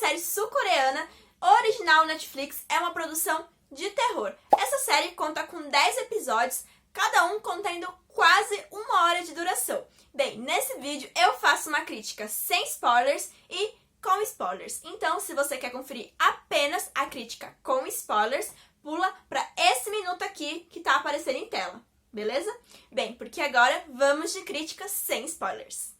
série sul-coreana, original Netflix, é uma produção de terror. Essa série conta com 10 episódios, cada um contendo quase 1 hora de duração. Bem, nesse vídeo eu faço uma crítica sem spoilers e com spoilers. Então, se você quer conferir apenas a crítica com spoilers, pula para esse minuto aqui que tá aparecendo em tela, beleza? Bem, porque agora vamos de crítica sem spoilers.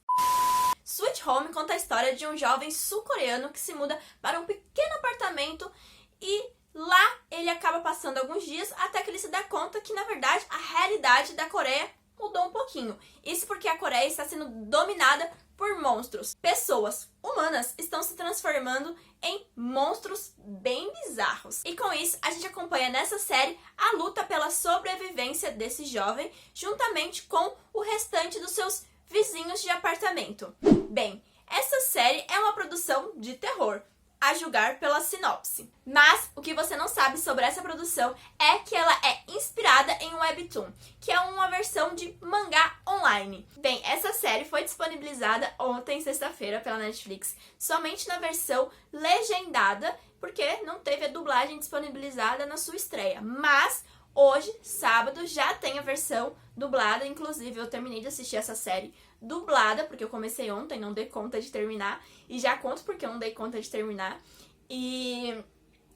Sweet Home conta a história de um jovem sul-coreano que se muda para um pequeno apartamento e lá ele acaba passando alguns dias até que ele se dá conta que, na verdade, a realidade da Coreia mudou um pouquinho. Isso porque a Coreia está sendo dominada por monstros. Pessoas humanas estão se transformando em monstros bem bizarros. E com isso, a gente acompanha nessa série a luta pela sobrevivência desse jovem, juntamente com o restante dos seus vizinhos de apartamento. Bem, essa série é uma produção de terror, a julgar pela sinopse. Mas o que você não sabe sobre essa produção é que ela é inspirada em um webtoon, que é uma versão de mangá online. Bem, essa série foi disponibilizada ontem, sexta-feira, pela Netflix, somente na versão legendada, porque não teve a dublagem disponibilizada na sua estreia. Mas hoje, sábado, já tem a versão dublada. Inclusive, eu terminei de assistir essa série dublada, porque eu comecei ontem, não dei conta de terminar. E já conto porque eu não dei conta de terminar. E,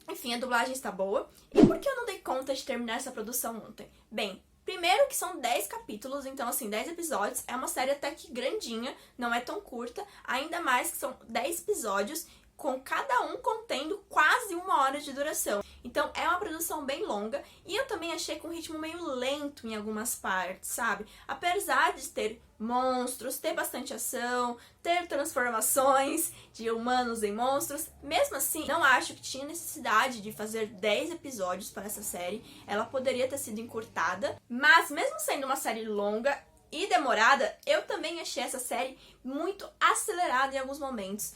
enfim, a dublagem está boa. E por que eu não dei conta de terminar essa produção ontem? Bem, primeiro que são 10 capítulos, então assim, 10 episódios. É uma série até que grandinha, não é tão curta. Ainda mais que são 10 episódios, com cada um contendo quase 1 hora de duração. Então é uma produção bem longa e eu também achei com um ritmo meio lento em algumas partes, sabe? Apesar de ter monstros, ter bastante ação, ter transformações de humanos em monstros, mesmo assim, não acho que tinha necessidade de fazer 10 episódios para essa série. Ela poderia ter sido encurtada, mas mesmo sendo uma série longa e demorada, eu também achei essa série muito acelerada em alguns momentos.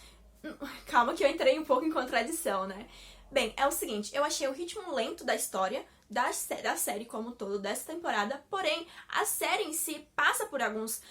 Calma que eu entrei um pouco em contradição, né? Bem, é o seguinte, eu achei o ritmo lento da história, da série como um todo, dessa temporada, porém, a série em si passa por alguns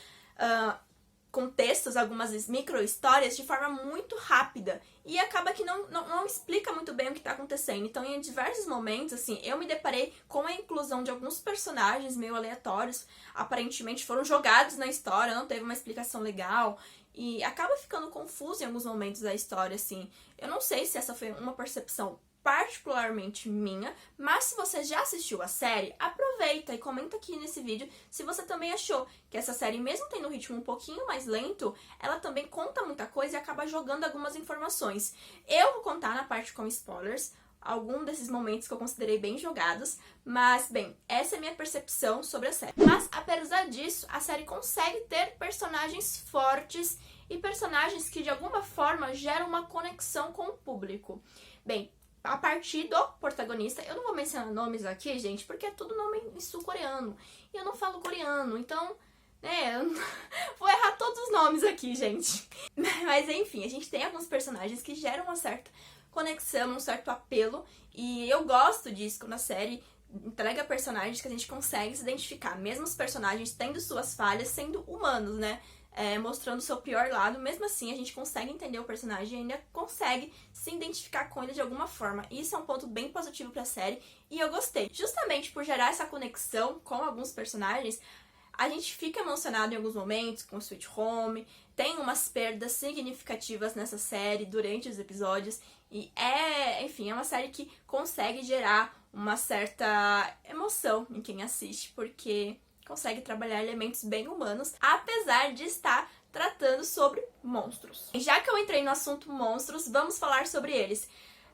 contextos, algumas micro-histórias de forma muito rápida e acaba que não explica muito bem o que tá acontecendo. Então, em diversos momentos, assim, eu me deparei com a inclusão de alguns personagens meio aleatórios, aparentemente foram jogados na história, não teve uma explicação legal. E acaba ficando confuso em alguns momentos da história, assim. Eu não sei se essa foi uma percepção particularmente minha, mas se você já assistiu a série, aproveita e comenta aqui nesse vídeo se você também achou que essa série, mesmo tendo um ritmo um pouquinho mais lento, ela também conta muita coisa e acaba jogando algumas informações. Eu vou contar na parte com spoilers algum desses momentos que eu considerei bem jogados, mas, bem, essa é a minha percepção sobre a série. Mas, apesar disso, a série consegue ter personagens fortes e personagens que, de alguma forma, geram uma conexão com o público. Bem, a partir do protagonista, eu não vou mencionar nomes aqui, gente, porque é tudo nome em sul-coreano, e eu não falo coreano, então, né, eu vou errar todos os nomes aqui, gente. Mas, enfim, a gente tem alguns personagens que geram uma certa conexão, um certo apelo, e eu gosto disso quando a série entrega personagens que a gente consegue se identificar, mesmo os personagens tendo suas falhas, sendo humanos, né, mostrando o seu pior lado, mesmo assim a gente consegue entender o personagem e ainda consegue se identificar com ele de alguma forma. Isso é um ponto bem positivo pra série e eu gostei. Justamente por gerar essa conexão com alguns personagens, a gente fica emocionado em alguns momentos com Sweet Home, tem umas perdas significativas nessa série durante os episódios e enfim, é uma série que consegue gerar uma certa emoção em quem assiste, porque consegue trabalhar elementos bem humanos, apesar de estar tratando sobre monstros. E já que eu entrei no assunto monstros, vamos falar sobre eles.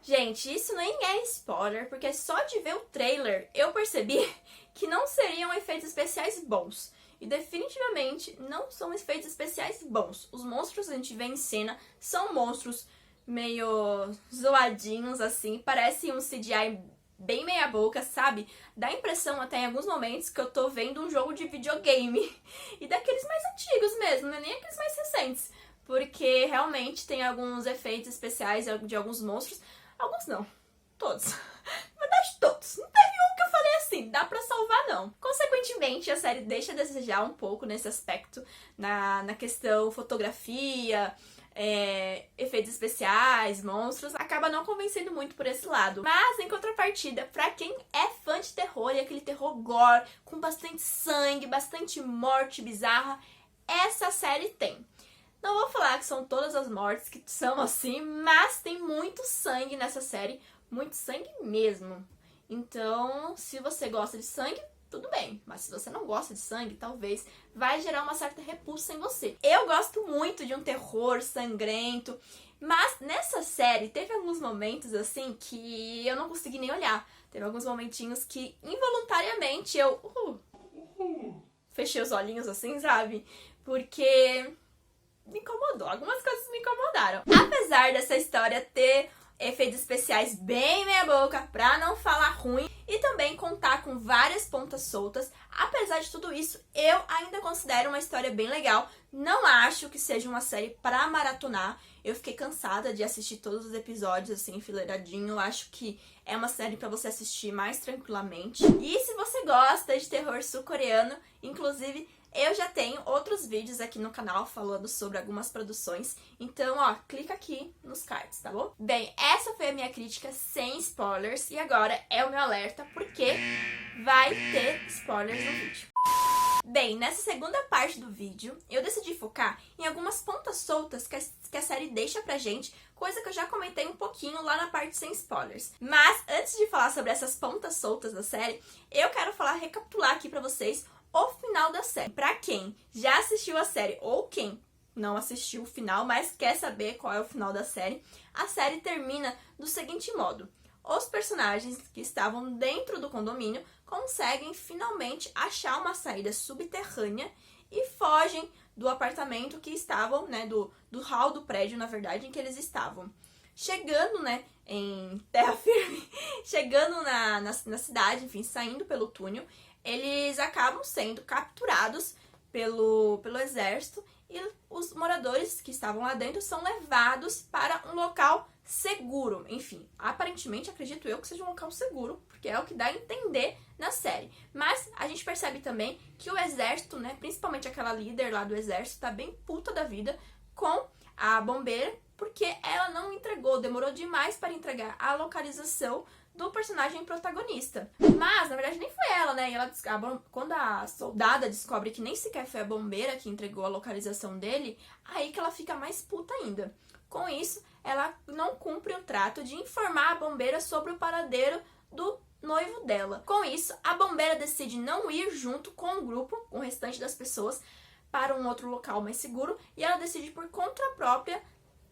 Gente, isso nem é spoiler, porque só de ver o trailer eu percebi que não seriam efeitos especiais bons. E definitivamente não são efeitos especiais bons. Os monstros que a gente vê em cena são monstros meio zoadinhos, assim. Parece um CGI bem meia boca, sabe? Dá a impressão até em alguns momentos que eu tô vendo um jogo de videogame. E daqueles mais antigos mesmo, né? Nem aqueles mais recentes. Porque realmente tem alguns efeitos especiais de alguns monstros. Alguns não. Todos. Na verdade, todos. Não teve um que eu falei assim, dá pra salvar não. Consequentemente, a série deixa a desejar um pouco nesse aspecto, na questão fotografia, efeitos especiais, monstros, acaba não convencendo muito por esse lado. Mas, em contrapartida, pra quem é fã de terror e aquele terror gore, com bastante sangue, bastante morte bizarra, essa série tem. Não vou falar que são todas as mortes que são assim, mas tem muito sangue nessa série, muito sangue mesmo. Então, se você gosta de sangue, tudo bem, mas se você não gosta de sangue, talvez vai gerar uma certa repulsa em você. Eu gosto muito de um terror sangrento, mas nessa série teve alguns momentos assim que eu não consegui nem olhar. Teve alguns momentinhos que involuntariamente eu fechei os olhinhos assim, sabe? Porque me incomodou, algumas coisas me incomodaram. Apesar dessa história ter efeitos especiais bem meia boca, pra não falar ruim, e também contar com várias pontas soltas, apesar de tudo isso, eu ainda considero uma história bem legal. Não acho que seja uma série pra maratonar. Eu fiquei cansada de assistir todos os episódios assim, enfileiradinho. Eu acho que é uma série pra você assistir mais tranquilamente. E se você gosta de terror sul-coreano, inclusive eu já tenho outros vídeos aqui no canal falando sobre algumas produções, então, ó, clica aqui nos cards, tá bom? Bem, essa foi a minha crítica sem spoilers, e agora é o meu alerta, porque vai ter spoilers no vídeo. Bem, nessa segunda parte do vídeo, eu decidi focar em algumas pontas soltas que a série deixa pra gente, coisa que eu já comentei um pouquinho lá na parte sem spoilers. Mas, antes de falar sobre essas pontas soltas da série, eu quero recapitular aqui pra vocês o final da série. Pra quem já assistiu a série ou quem não assistiu o final, mas quer saber qual é o final da série, a série termina do seguinte modo: os personagens que estavam dentro do condomínio conseguem finalmente achar uma saída subterrânea e fogem do apartamento que estavam, né, do hall do prédio, na verdade, em que eles estavam. Chegando, né, em terra firme, chegando na cidade, enfim, saindo pelo túnel, eles acabam sendo capturados pelo exército e os moradores que estavam lá dentro são levados para um local seguro. Enfim, aparentemente, acredito eu que seja um local seguro, porque é o que dá a entender na série. Mas a gente percebe também que o exército, né, principalmente aquela líder lá do exército, tá bem puta da vida com a bombeira, porque ela não entregou, demorou demais para entregar a localização do personagem protagonista. Mas, na verdade, nem foi ela, né? E ela, quando a soldada descobre que nem sequer foi a bombeira que entregou a localização dele, aí que ela fica mais puta ainda. Com isso, ela não cumpre o trato de informar a bombeira sobre o paradeiro do noivo dela. Com isso, a bombeira decide não ir junto com o grupo, com o restante das pessoas, para um outro local mais seguro, e ela decide por conta própria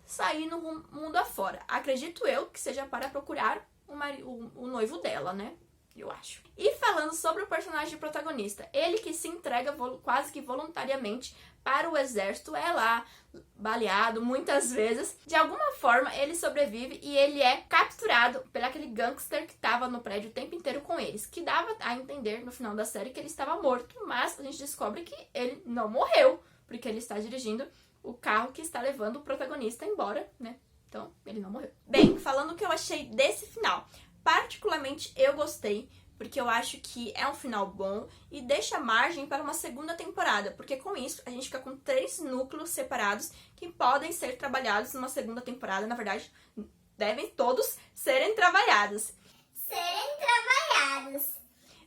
sair no mundo afora. Acredito eu que seja para procurar o noivo dela, né? Eu acho. E falando sobre o personagem protagonista, ele que se entrega quase que voluntariamente para o exército, é lá baleado muitas vezes. De alguma forma ele sobrevive e ele é capturado pelo aquele gangster que estava no prédio o tempo inteiro com eles, que dava a entender no final da série que ele estava morto, mas a gente descobre que ele não morreu, porque ele está dirigindo o carro que está levando o protagonista embora, né? Então, ele não morreu. Bem, falando o que eu achei desse final, particularmente eu gostei, porque eu acho que é um final bom e deixa margem para uma segunda temporada, porque com isso a gente fica com 3 núcleos separados que podem ser trabalhados numa segunda temporada. Na verdade, devem todos serem trabalhados.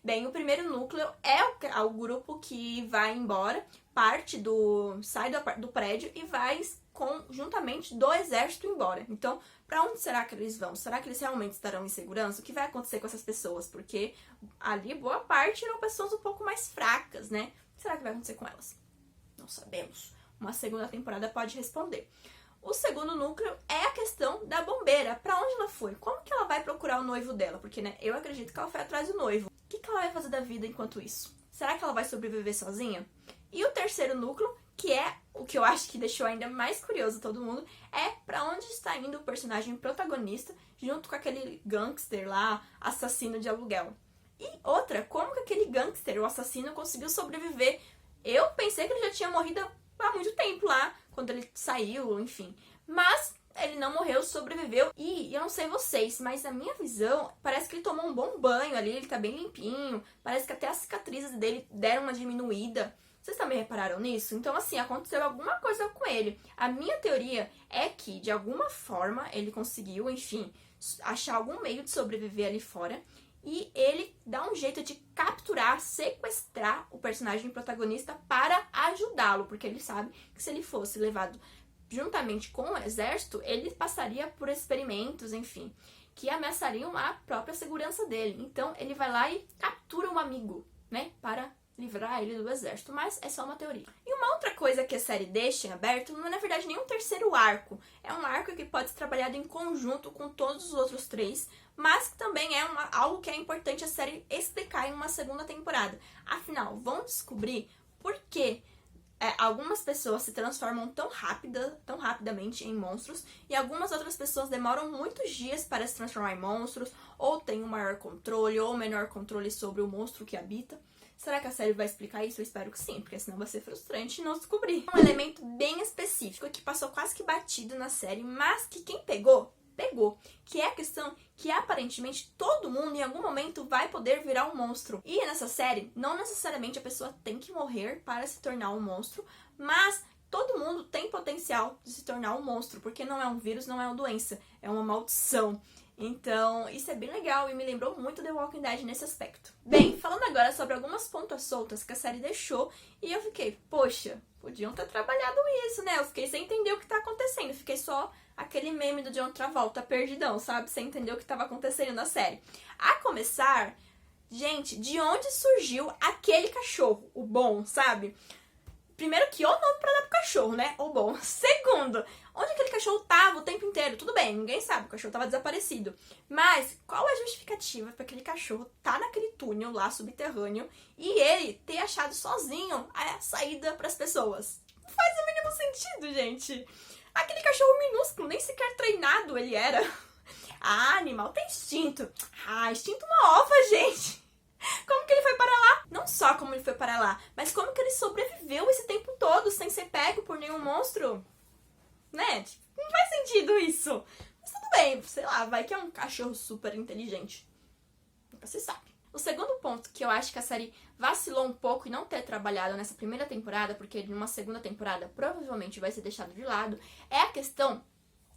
Bem, o primeiro núcleo é o grupo que vai embora, sai do prédio e vai juntamente do exército embora. Então, pra onde será que eles vão? Será que eles realmente estarão em segurança? O que vai acontecer com essas pessoas? Porque ali, boa parte eram pessoas um pouco mais fracas, né? O que será que vai acontecer com elas? Não sabemos. Uma segunda temporada pode responder. O segundo núcleo é a questão da bombeira. Pra onde ela foi? Como que ela vai procurar o noivo dela? Porque, né, eu acredito que ela foi atrás do noivo. O que ela vai fazer da vida enquanto isso? Será que ela vai sobreviver sozinha? E o terceiro núcleo, que é o que eu acho que deixou ainda mais curioso todo mundo, é pra onde está indo o personagem protagonista junto com aquele gangster lá, assassino de aluguel. E outra, como que aquele gangster, o assassino, conseguiu sobreviver? Eu pensei que ele já tinha morrido há muito tempo lá, quando ele saiu, enfim. Mas ele não morreu, sobreviveu. E eu não sei vocês, mas na minha visão, parece que ele tomou um bom banho ali, ele tá bem limpinho. Parece que até as cicatrizes dele deram uma diminuída. Vocês também repararam nisso? Então, assim, aconteceu alguma coisa com ele. A minha teoria é que, de alguma forma, ele conseguiu, enfim, achar algum meio de sobreviver ali fora. E ele dá um jeito de capturar, sequestrar o personagem protagonista para ajudá-lo. Porque ele sabe que se ele fosse levado juntamente com o exército, ele passaria por experimentos, enfim, que ameaçariam a própria segurança dele. Então, ele vai lá e captura um amigo, né, para livrar ele do exército, mas é só uma teoria. E uma outra coisa que a série deixa em aberto não é, na verdade, nenhum terceiro arco. É um arco que pode ser trabalhado em conjunto com todos os outros 3, mas que também é algo que é importante a série explicar em uma segunda temporada. Afinal, vão descobrir por que algumas pessoas se transformam tão rapidamente em monstros e algumas outras pessoas demoram muitos dias para se transformar em monstros, ou têm um maior controle ou menor controle sobre o monstro que habita. Será que a série vai explicar isso? Eu espero que sim, porque senão vai ser frustrante não descobrir. Um elemento bem específico que passou quase que batido na série, mas que quem pegou, que é a questão que aparentemente todo mundo em algum momento vai poder virar um monstro. E nessa série, não necessariamente a pessoa tem que morrer para se tornar um monstro, mas todo mundo tem potencial de se tornar um monstro, porque não é um vírus, não é uma doença, é uma maldição. Então, isso é bem legal e me lembrou muito The Walking Dead nesse aspecto. Bem, falando agora sobre algumas pontas soltas que a série deixou, e eu fiquei, poxa, podiam ter trabalhado isso, né? Eu fiquei sem entender o que tá acontecendo, fiquei só aquele meme do John Travolta, perdidão, sabe? Sem entender o que tava acontecendo na série. A começar, gente, de onde surgiu aquele cachorro, o Bom, sabe? Primeiro, que o nome pra dar pro cachorro, né? O Bom. Segundo, onde aquele cachorro tava o tempo inteiro? Tudo bem, ninguém sabe, o cachorro tava desaparecido. Mas qual é a justificativa pra aquele cachorro tá naquele túnel lá subterrâneo e ele ter achado sozinho a saída pras pessoas? Não faz o mínimo sentido, gente. Aquele cachorro minúsculo, nem sequer treinado ele era. Ah, animal tem instinto. Ah, instinto uma ova, gente. Como que ele foi para lá? Não só como ele foi para lá, mas como que ele sobreviveu esse tempo todo sem ser pego por nenhum monstro? Né? Não faz sentido isso. Mas tudo bem, sei lá, vai que é um cachorro super inteligente. Nunca se sabe. O segundo ponto que eu acho que a série vacilou um pouco e não ter trabalhado nessa primeira temporada, porque numa segunda temporada provavelmente vai ser deixado de lado, é a questão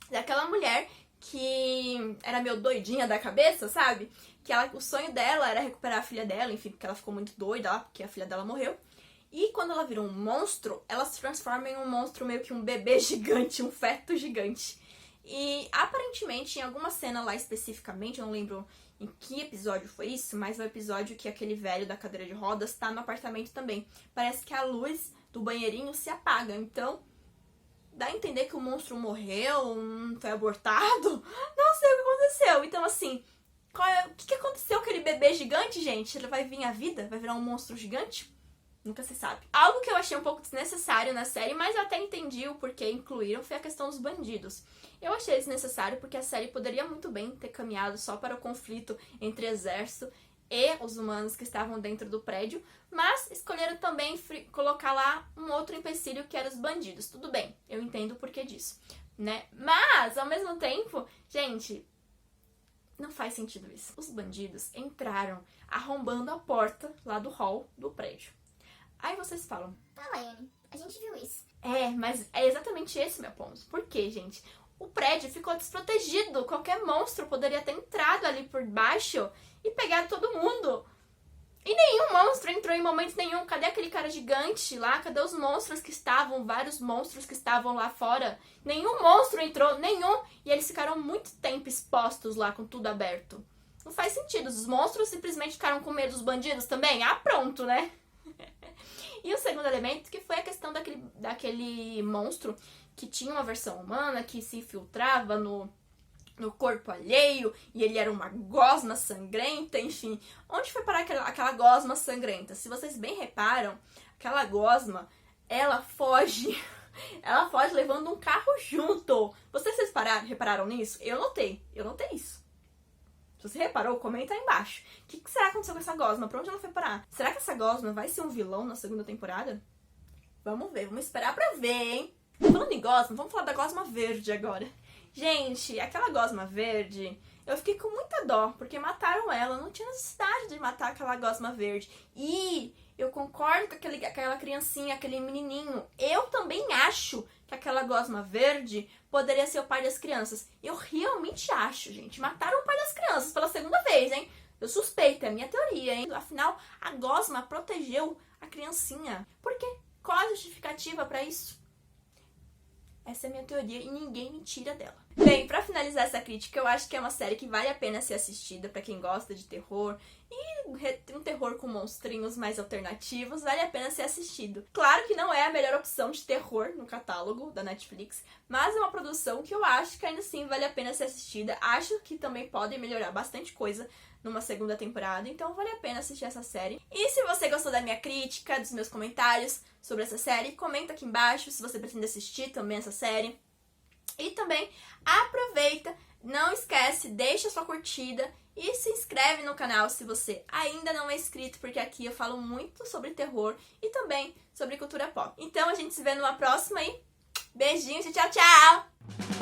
daquela mulher que era meio doidinha da cabeça, sabe? Que o sonho dela era recuperar a filha dela, enfim, porque ela ficou muito doida lá, porque a filha dela morreu. E quando ela vira um monstro, ela se transforma em um monstro meio que um bebê gigante, um feto gigante. E aparentemente, em alguma cena lá especificamente, eu não lembro em que episódio foi isso, mas é o episódio que aquele velho da cadeira de rodas tá no apartamento também. Parece que a luz do banheirinho se apaga, então dá a entender que o monstro morreu, foi abortado, não sei o que aconteceu. Então assim, o que aconteceu com aquele bebê gigante, gente? Ele vai vir à vida? Vai virar um monstro gigante? Nunca se sabe. Algo que eu achei um pouco desnecessário na série, mas eu até entendi o porquê incluíram, foi a questão dos bandidos. Eu achei desnecessário porque a série poderia muito bem ter caminhado só para o conflito entre exército e os humanos que estavam dentro do prédio, mas escolheram também colocar lá um outro empecilho que era os bandidos. Tudo bem, eu entendo o porquê disso, né? Mas, ao mesmo tempo, gente, não faz sentido isso. Os bandidos entraram arrombando a porta lá do hall do prédio. Aí vocês falam, Laiane, a gente viu isso. Mas é exatamente esse meu ponto. Por quê, gente? O prédio ficou desprotegido. Qualquer monstro poderia ter entrado ali por baixo e pegado todo mundo. E nenhum monstro entrou em momento nenhum. Cadê aquele cara gigante lá? Cadê os monstros que estavam? Vários monstros que estavam lá fora. Nenhum monstro entrou, nenhum. E eles ficaram muito tempo expostos lá com tudo aberto. Não faz sentido. Os monstros simplesmente ficaram com medo dos bandidos também? Ah, pronto, né? E o segundo elemento, que foi a questão daquele monstro que tinha uma versão humana, que se infiltrava no corpo alheio, e ele era uma gosma sangrenta, enfim. Onde foi parar aquela gosma sangrenta? Se vocês bem reparam, aquela gosma, ela foge levando um carro junto. Vocês repararam nisso? Eu notei isso. Se você reparou, comenta aí embaixo. O que será que aconteceu com essa gosma? Pra onde ela foi parar? Será que essa gosma vai ser um vilão na segunda temporada? Vamos ver, vamos esperar pra ver, hein? Falando em gosma, vamos falar da gosma verde agora. Gente, aquela gosma verde, eu fiquei com muita dó, porque mataram ela. Não tinha necessidade de matar aquela gosma verde. E eu concordo com aquela criancinha, aquele menininho. Eu também acho que aquela gosma verde poderia ser o pai das crianças. Eu realmente acho, gente. Mataram o pai das crianças pela segunda vez, hein? Eu suspeito, é a minha teoria, hein? Afinal, a gosma protegeu a criancinha. Por quê? Qual a justificativa pra isso? Essa é a minha teoria e ninguém me tira dela. Bem, pra finalizar essa crítica, eu acho que é uma série que vale a pena ser assistida pra quem gosta de terror e um terror com monstrinhos mais alternativos, vale a pena ser assistido. Claro que não é a melhor opção de terror no catálogo da Netflix, mas é uma produção que eu acho que ainda assim vale a pena ser assistida. Acho que também podem melhorar bastante coisa numa segunda temporada, então vale a pena assistir essa série. E se você gostou da minha crítica, dos meus comentários sobre essa série, comenta aqui embaixo se você pretende assistir também essa série. E também aproveita, não esquece, deixa sua curtida e se inscreve no canal se você ainda não é inscrito, porque aqui eu falo muito sobre terror e também sobre cultura pop. Então a gente se vê numa próxima e beijinhos e tchau, tchau!